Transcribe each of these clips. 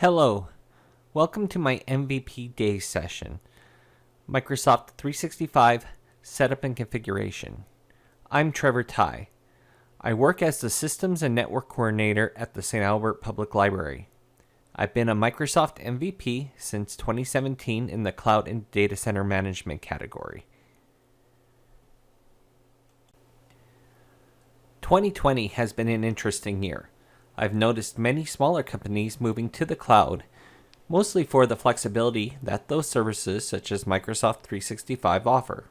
Hello, welcome to my MVPDays session, Microsoft 365 Setup and Configuration. I'm Trevor Tye. I work as the Systems and Network Coordinator at the St. Albert Public Library. I've been a Microsoft MVP since 2017 in the Cloud and Data Center Management category. 2020 has been an interesting year. I've noticed many smaller companies moving to the cloud, mostly for the flexibility that those services such as Microsoft 365 offer.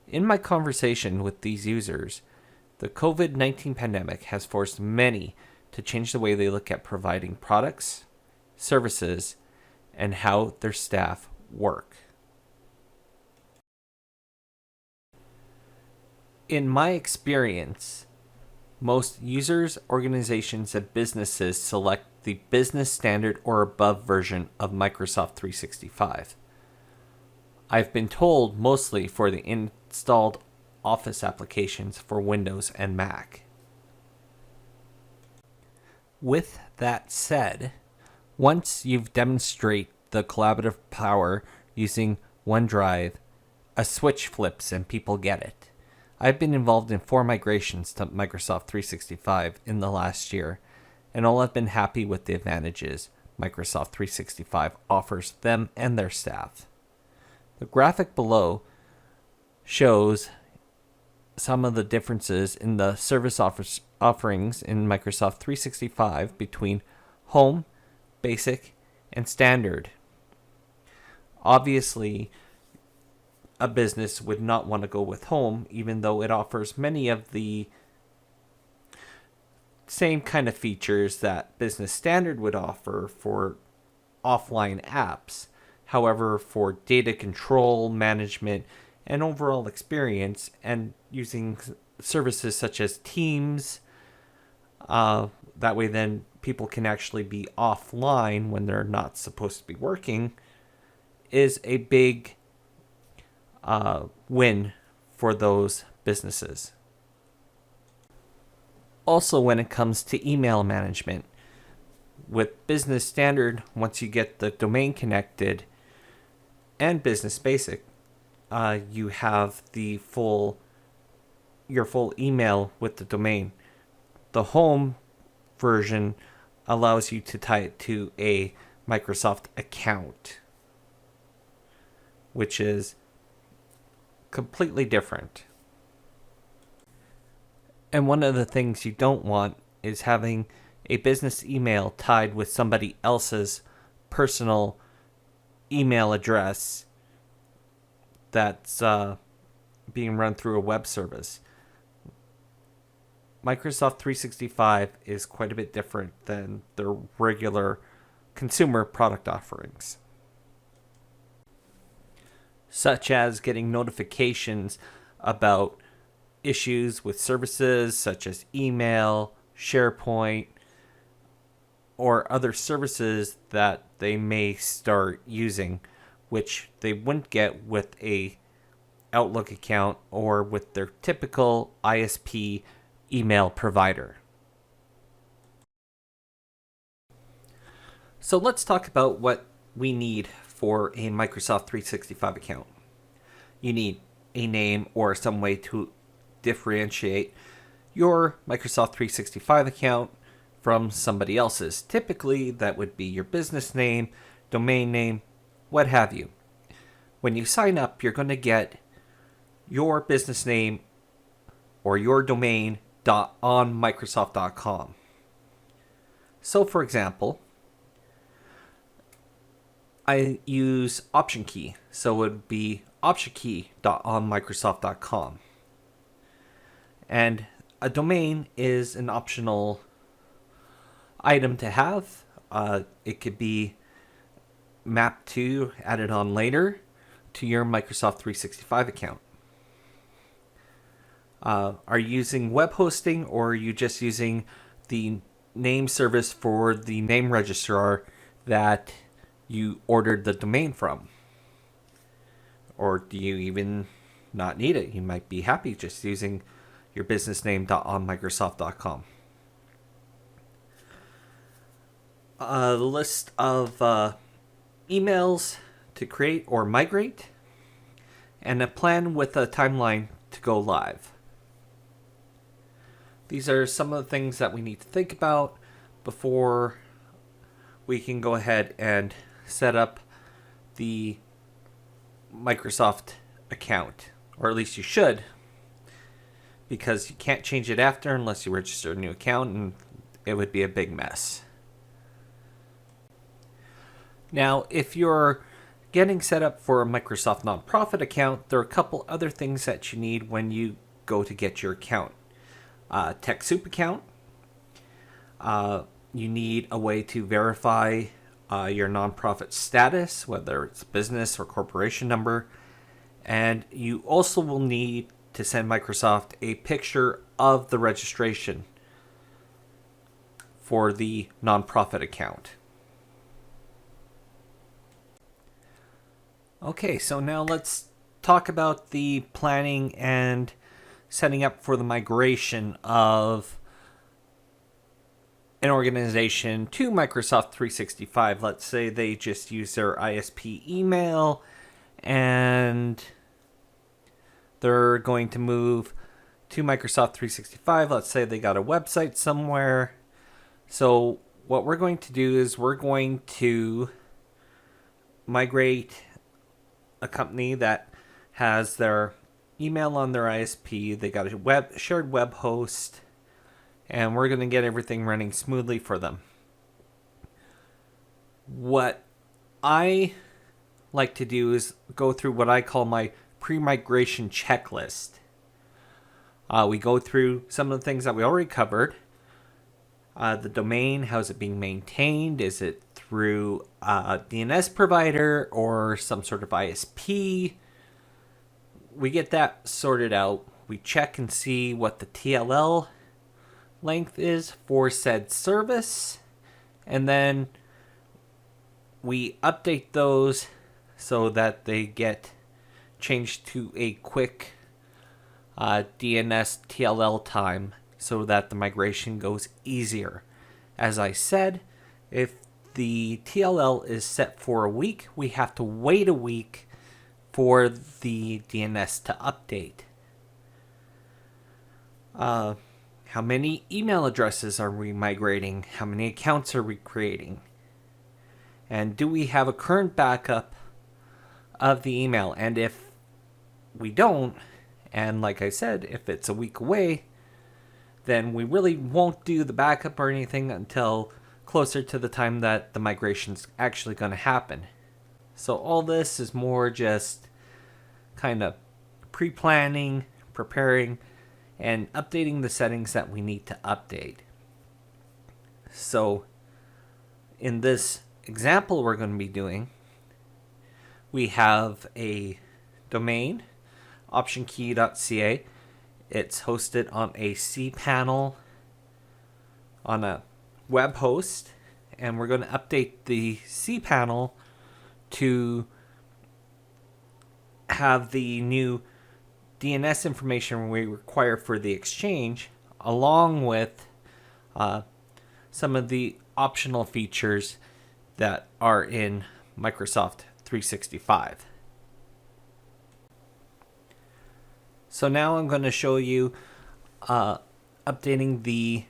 In my conversation with these users, the COVID-19 pandemic has forced many to change the way they look at providing products, services, and how their staff work. In my experience, most users, organizations, and businesses select the business standard or above version of Microsoft 365. I've been told mostly for the installed Office applications for Windows and Mac. With that said, once you've demonstrated the collaborative power using OneDrive, a switch flips and people get it. I've been involved in 4 migrations to Microsoft 365 in the last year, and all have been happy with the advantages Microsoft 365 offers them and their staff. The graphic below shows some of the differences in the service offerings in Microsoft 365 between Home, Basic, and Standard. Obviously, a business would not want to go with Home, even though it offers many of the same kind of features that Business Standard would offer for offline apps. However, for data control, management, and overall experience, and using services such as Teams, that way then people can actually be offline when they're not supposed to be working, is a big win for those businesses. Also, when it comes to email management, with Business Standard, once you get the domain connected, and Business Basic, you have your full email with the domain. The Home version allows you to tie it to a Microsoft account, which is completely different. And one of the things you don't want is having a business email tied with somebody else's personal email address that's being run through a web service. Microsoft 365 is quite a bit different than their regular consumer product offerings, such as getting notifications about issues with services such as email, SharePoint, or other services that they may start using, which they wouldn't get with a Outlook account or with their typical ISP email provider. So let's talk about what we need for a Microsoft 365 account. You need a name or some way to differentiate your Microsoft 365 account from somebody else's. Typically, that would be your business name, domain name, what have you. When you sign up, you're going to get your business name or your domain on Microsoft.com. So, for example, I use option key, so it would be optionkey.onmicrosoft.com. And a domain is an optional item to have. It could be mapped to, added on later, to your Microsoft 365 account. Are you using web hosting, or are you just using the name service for the name registrar that you ordered the domain from? Or do you even not need it? You might be happy just using your business name .onmicrosoft.com. a list of emails to create or migrate, and a plan with a timeline to go live. These are some of the things that we need to think about before we can go ahead and set up the Microsoft account, or at least you should, because you can't change it after unless you register a new account, and it would be a big mess. Now, if you're getting set up for a Microsoft nonprofit account, there are a couple other things that you need when you go to get your account. TechSoup account. You need a way to verify your nonprofit status, whether it's business or corporation number. And you also will need to send Microsoft a picture of the registration for the nonprofit account. Okay, so now let's talk about the planning and setting up for the migration of an organization to Microsoft 365. Let's say they just use their ISP email and they're going to move to Microsoft 365. Let's say they got a website somewhere. So what we're going to do is we're going to migrate a company that has their email on their ISP. They got a shared web host, and we're going to get everything running smoothly for them. What I like to do is go through what I call my pre-migration checklist. We go through some of the things that we already covered. The domain, how is it being maintained? Is it through a DNS provider or some sort of ISP? We get that sorted out. We check and see what the TLL length is for said service. And then we update those so that they get changed to a quick DNS TLL time so that the migration goes easier. As I said, if the TLL is set for a week, we have to wait a week for the DNS to update. How many email addresses are we migrating? How many accounts are we creating? And do we have a current backup of the email? And if we don't, and like I said, if it's a week away, then we really won't do the backup or anything until closer to the time that the migration's actually going to happen. So all this is more just kind of pre-planning, preparing, and updating the settings that we need to update. So in this example we're going to be doing, we have a domain, optionkey.ca. It's hosted on a cPanel on a web host, and we're going to update the cPanel to have the new DNS information we require for the exchange, along with some of the optional features that are in Microsoft 365. So now I'm going to show you updating the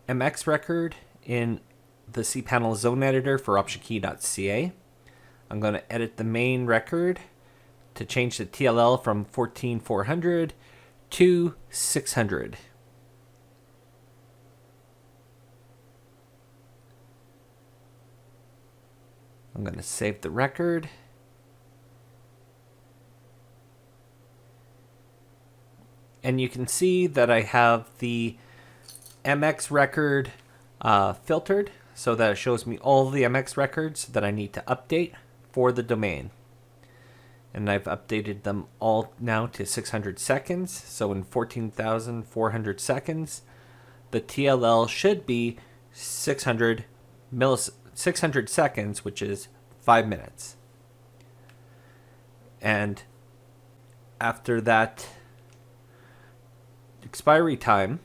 MX record in the cPanel zone editor for optionkey.ca. I'm going to edit the main record to change the TLL from 14400 to 600. I'm going to save the record. And you can see that I have the MX record filtered so that it shows me all the MX records that I need to update for the domain. And I've updated them all now to 600 seconds. So in 14,400 seconds, the TLL should be 600 seconds, which is 5 minutes. And after that expiry time,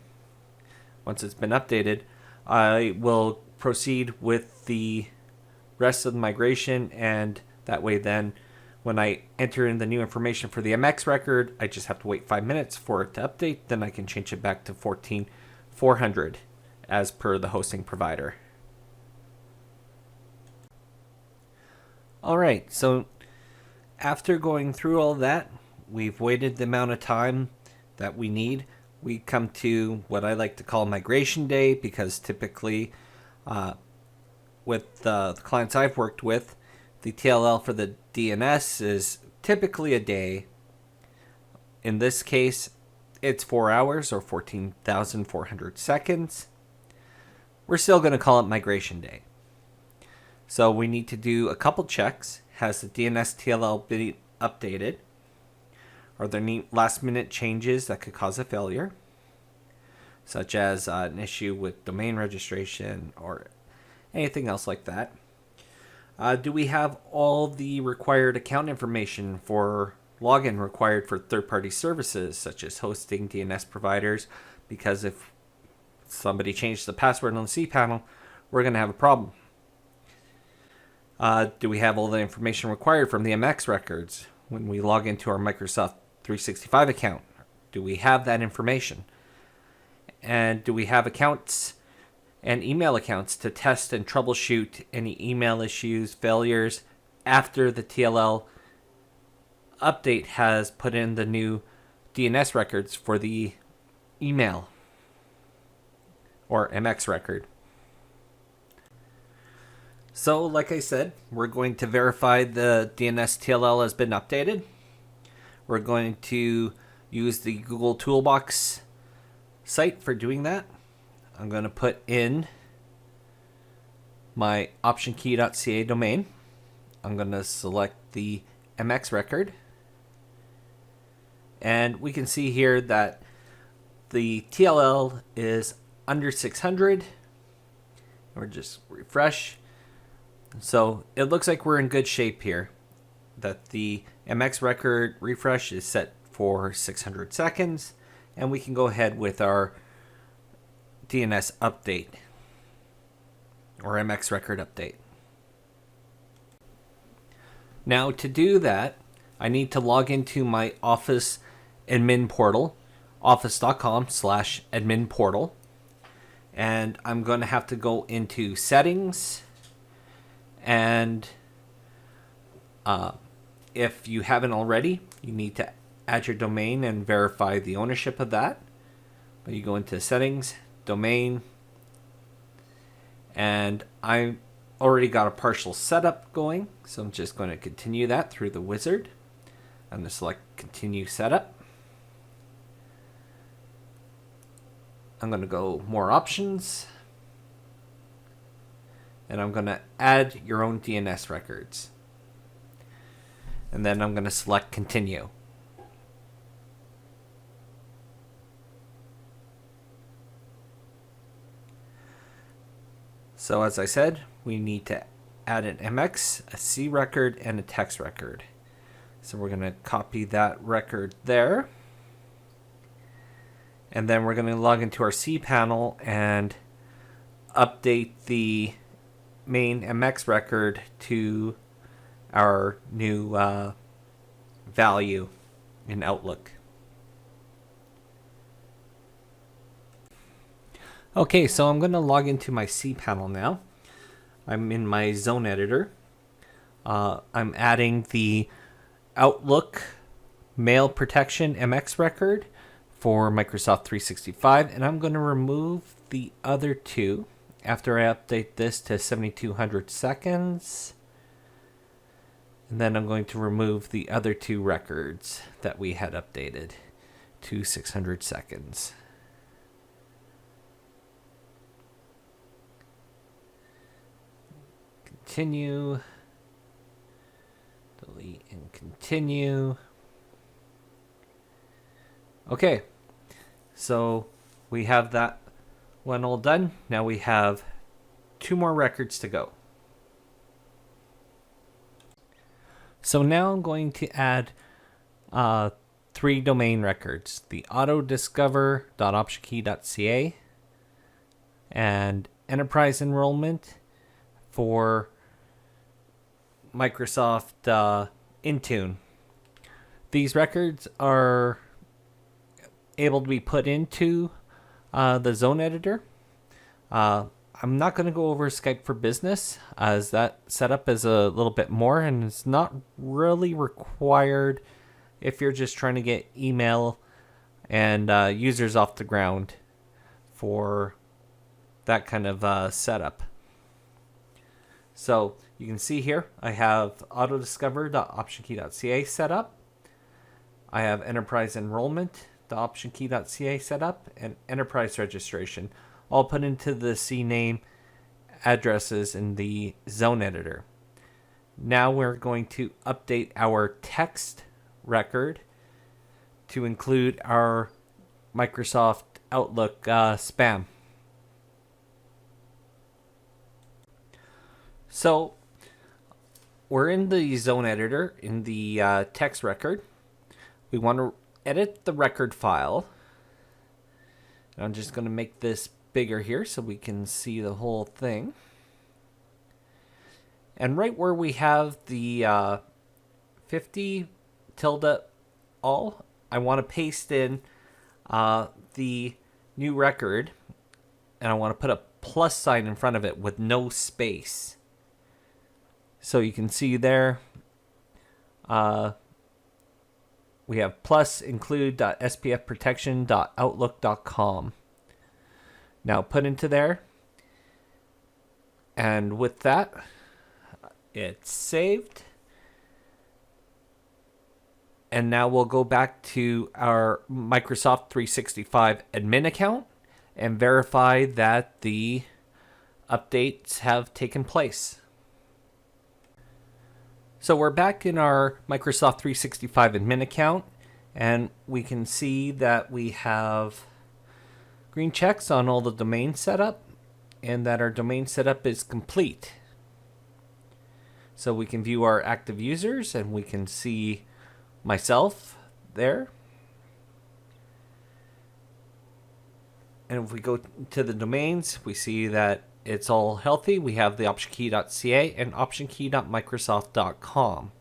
once it's been updated, I will proceed with the rest of the migration, and that way then when I enter in the new information for the MX record, I just have to wait 5 minutes for it to update. Then I can change it back to 14,400 as per the hosting provider. All right, so after going through all that, we've waited the amount of time that we need. We come to what I like to call migration day, because typically with the clients I've worked with, the TLL for the DNS is typically a day. In this case, it's 4 hours or 14,400 seconds. We're still going to call it migration day. So we need to do a couple checks. Has the DNS TLL been updated? Are there any last minute changes that could cause a failure, such as an issue with domain registration or anything else like that? Do we have all the required account information for login required for third-party services, such as hosting, DNS providers? Because if somebody changed the password on the cPanel, we're going to have a problem. Do we have all the information required from the MX records when we log into our Microsoft 365 account? Do we have that information? And do we have accounts and email accounts to test and troubleshoot any email issues, failures, after the TLL update has put in the new DNS records for the email or MX record? So, like I said, we're going to verify the DNS TLL has been updated. We're going to use the Google Toolbox site for doing that. I'm going to put in my optionkey.ca domain. I'm going to select the MX record. And we can see here that the TLL is under 600. Or just refresh. So it looks like we're in good shape here. That the MX record refresh is set for 600 seconds. And we can go ahead with our DNS update or MX record update. Now to do that, I need to log into my Office admin portal, office.com/admin portal. And I'm going to have to go into settings. And if you haven't already, you need to add your domain and verify the ownership of that. But you go into settings, domain, and I already got a partial setup going, so I'm just going to continue that through the wizard. I'm going to select continue setup. I'm going to go more options, and I'm going to add your own DNS records, and then I'm going to select continue. So as I said, we need to add an MX, a C record, and a text record. So we're going to copy that record there. And then we're going to log into our cPanel and update the main MX record to our new value in Outlook. Okay, so I'm going to log into my cPanel now. I'm in my zone editor. I'm adding the Outlook Mail Protection MX record for Microsoft 365, and I'm going to remove the other two after I update this to 7200 seconds. And then I'm going to remove the other two records that we had updated to 600 seconds. Continue, delete and continue. Okay, so we have that one all done. Now we have 2 more records to go. So now I'm going to add 3 domain records: the autodiscover.optionkey.ca and enterprise enrollment for Microsoft Intune. These records are able to be put into the zone editor. I'm not going to go over Skype for Business, as that setup is a little bit more, and it's not really required if you're just trying to get email and users off the ground for that kind of setup. So you can see here, I have autodiscover.optionkey.ca set up. I have enterprise enrollment.optionkey.ca set up, and enterprise registration, all put into the CNAME addresses in the zone editor. Now we're going to update our text record to include our Microsoft Outlook spam. So we're in the zone editor in the text record. We want to edit the record file. I'm just going to make this bigger here so we can see the whole thing. And right where we have the 50 tilde all, I want to paste in the new record, and I want to put a plus sign in front of it with no space. So you can see there, we have plus include.spfprotection.outlook.com. Now put into there, and with that, it's saved. And now we'll go back to our Microsoft 365 admin account and verify that the updates have taken place. So we're back in our Microsoft 365 admin account, and we can see that we have green checks on all the domain setup and that our domain setup is complete. So we can view our active users, and we can see myself there. And if we go to the domains, we see that it's all healthy. We have the optionkey.ca and optionkey.microsoft.com.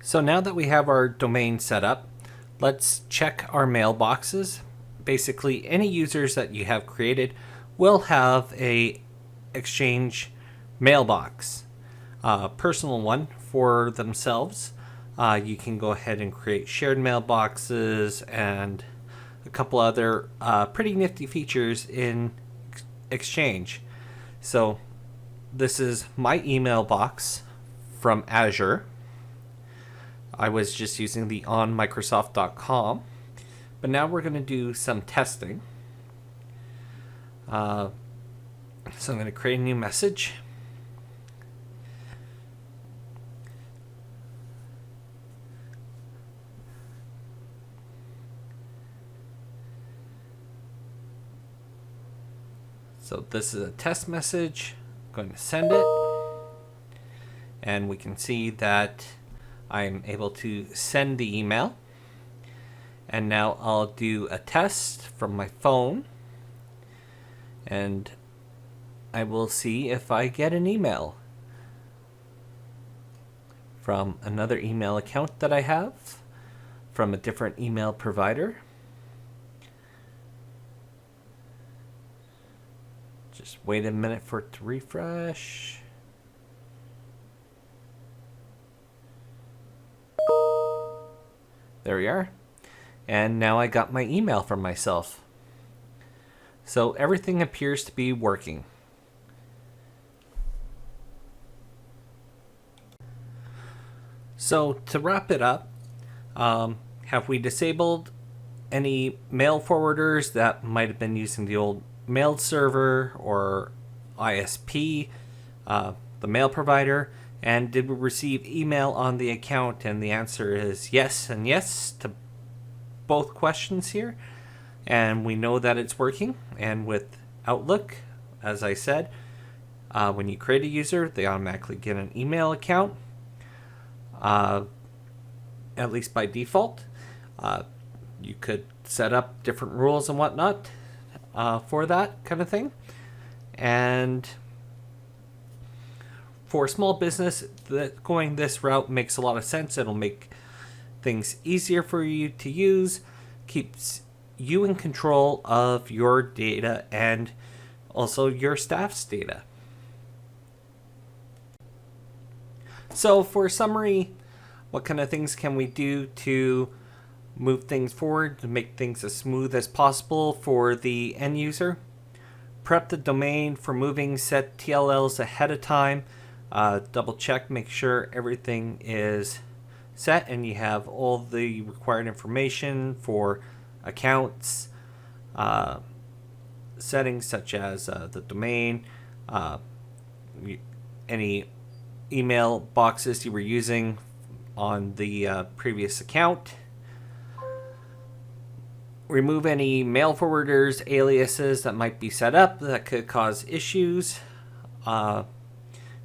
So now that we have our domain set up, let's check our mailboxes. Basically, any users that you have created will have a Exchange mailbox, personal one for themselves. You can go ahead and create shared mailboxes and a couple other pretty nifty features in Exchange. So this is my email box from Azure. I was just using the onmicrosoft.com, but now we're going to do some testing. So I'm going to create a new message. So this is a test message. I'm going to send it. And we can see that I'm able to send the email. And now I'll do a test from my phone. And I will see if I get an email from another email account that I have from a different email provider. Just wait a minute for it to refresh. There we are. And now I got my email from myself. So everything appears to be working. So to wrap it up, have we disabled any mail forwarders that might have been using the old mail server or ISP, the mail provider? And did we receive email on the account? And the answer is yes and yes to both questions here. And we know that it's working. And with Outlook, as I said, when you create a user, they automatically get an email account. At least by default. You could set up different rules and whatnot. for that kind of thing. And for small business, going this route makes a lot of sense. It'll make things easier for you to use, keeps you in control of your data and also your staff's data. So for summary, what kind of things can we do to move things forward, to make things as smooth as possible for the end user? Prep the domain for moving, set TLLs ahead of time, double check, make sure everything is set and you have all the required information for accounts, settings such as the domain, any email boxes you were using on the previous account. Remove any mail forwarders, aliases that might be set up that could cause issues.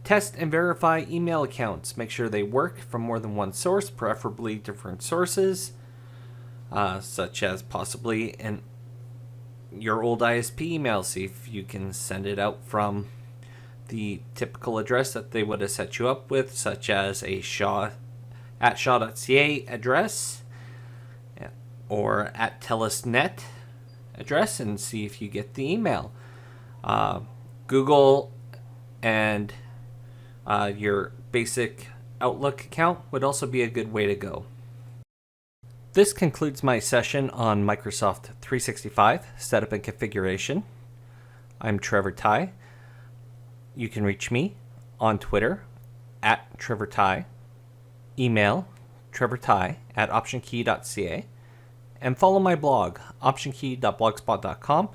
Test and verify email accounts. Make sure they work from more than one source, preferably different sources, such as possibly your old ISP email. See if you can send it out from the typical address that they would have set you up with, such as a shaw@shaw.ca address or at TELUSnet address, and see if you get the email. Google and your basic Outlook account would also be a good way to go. This concludes my session on Microsoft 365 setup and configuration. I'm Trevor Tye. You can reach me on Twitter at Trevor Tye, email trevortye@optionkey.ca, and follow my blog, optionkey.blogspot.com,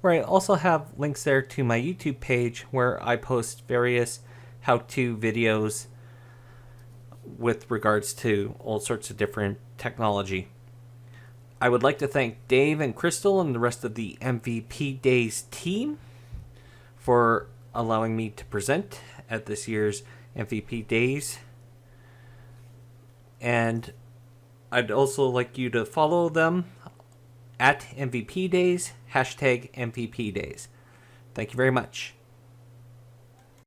where I also have links there to my YouTube page where I post various how-to videos with regards to all sorts of different technology. I would like to thank Dave and Crystal and the rest of the MVPDays team for allowing me to present at this year's MVPDays. And I'd also like you to follow them at MVPDays, #MVPDays. Thank you very much.